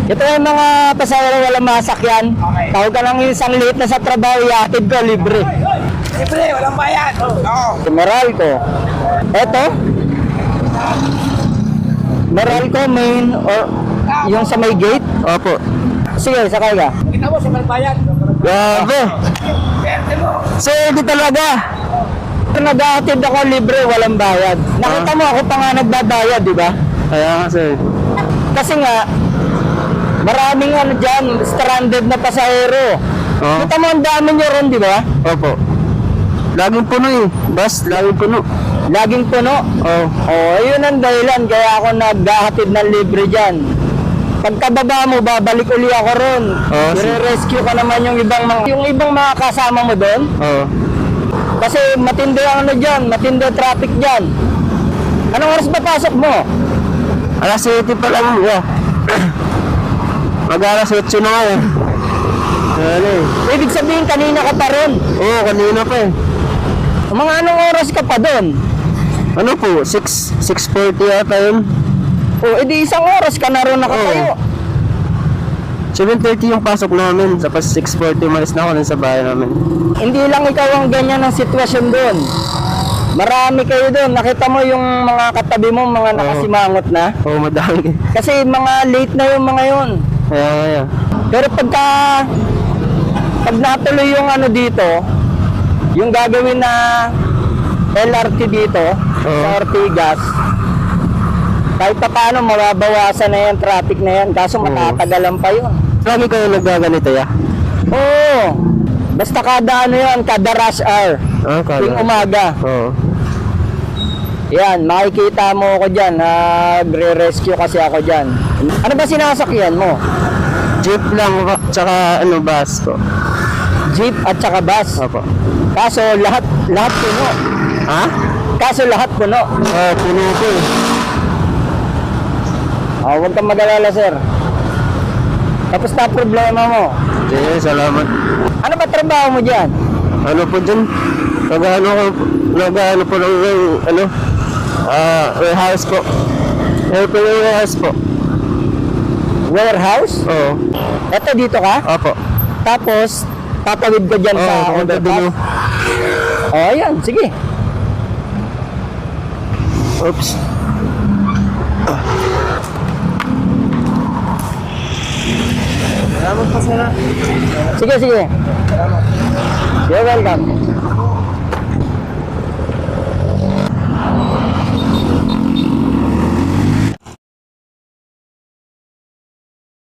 Ito yung mga pasahero walang masakyan. Okay. Tawag ka lang isang late na sa trabaho, ihatid ko, libre. Libre, walang bayad. Oo. Meralco. Ito. Meralco main or yung sa may gate? Opo. Sige, sakay ka. Kita mo, sa bayad. Grabe. Perte mo. So, hindi talaga. Nag-ahatid ako libre, walang bayad. Nakita mo ako pa nga nagbabayad, di ba? Kaya nga sir. Kasi nga, maraming ano dyan, stranded na pasahero. Oo. Kita mo ang dami nyo ron, di ba? Opo. Laging puno eh. Bus, laging puno. Laging puno. Oo. Oh, ayun ang dahilan kaya ako naghahatid ng libre dyan. Pagkababa mo, babalik uli ako ron. Oo, I-rescue ka naman yung ibang mga kasama mo doon. Oo. Kasi matindi ang ano dyan, matindi ang traffic dyan. Anong oras ba pasok mo? Alas 7 pa lang. Yeah. Mag-alas 8 na nga eh. Ano eh. Ibig sabihin kanina ka pa ron. Oo, kanina pa eh. Mga anong oras ka pa doon? Ano po? 6:40 yata yun. O, edi isang oras ka na ron nakatayo. 7:30 yung pasok namin. Tapos 6:40 umalis na ako nun sa bahay namin. Hindi lang ikaw ang ganyan ang sitwasyon doon. Marami kayo doon. Nakita mo yung mga katabi mo, mga nakasimangot na. Oo, madami. Kasi mga late na yung mga yun. Kaya. Pero pag natuloy yung ano dito, yung gagawin na LRT dito, sa Ortigas, kahit pa paano mababawasan na yan, traffic na yan. Kaso matatagalan pa yun. Lagi kayo naggaganito ya? Oo. Basta kada ano yan, kada rush hour. Ah, Yung umaga. Oo. Yan, makikita mo ako dyan. Nagre-rescue kasi ako dyan. Ano ba sinasakyan mo? Jeep lang, tsaka ano, bus ko. Jeep at saka bus. Opo. Kaso lahat puno. Ha? Kaso lahat puno. Oo, puno ko eh. Huwag kang mag-alala, sir. Tapos na problema mo. Sige, salamat. Ano ba trabaho mo dyan? Ano po dyan? Nag-ano po lang yung, warehouse po. Airplane warehouse po. Warehouse? Oo. Eto dito ka? Opo. Tapos, tatawid ka dyan sa pumunta overpass? dun. Ayan, sige. Oops. Salamat pa sila. Sige. You're welcome.